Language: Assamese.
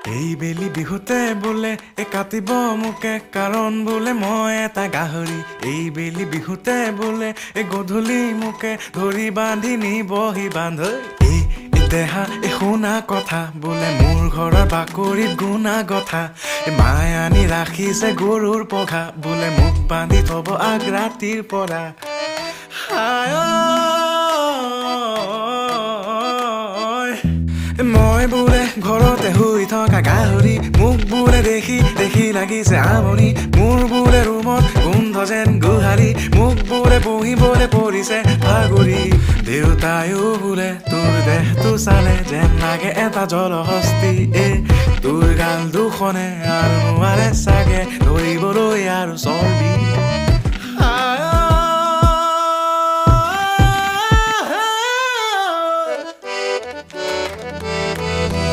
এই বেলি বিহুতে বোলে কাটিব মোকে কাৰণ বোলে মই এটা গাহৰি এই বেলি বিহুতে বোলে গধূলি মোকে ধৰি বান্ধি নিবহি বান্ধ এই দেহা শুনা কথা বোলে মোৰ ঘৰৰ বাকৰিত গুণা কথা মায়ে আনি ৰাখিছে গৰুৰ পঘা বোলে মোক বান্ধি থব আগ ৰাতিৰ পৰা মই বোলে ঘৰতে শুই থকা গাহৰি মোক বোলে দেখি দেখি লাগিছে আমনি মোৰ বোলে ৰুমত গোন্ধ যেন গোহাৰি মোক বোলে বহিবলৈ পৰিছে ভাগৰি দেউতায়ো বোলে তোৰ দেহটো চালে যেন লাগে এটা জলহস্তি তোৰ গাল দুখনে আৰু নোৱাৰে চাগে ধৰিবলৈ আৰু চৰ্বি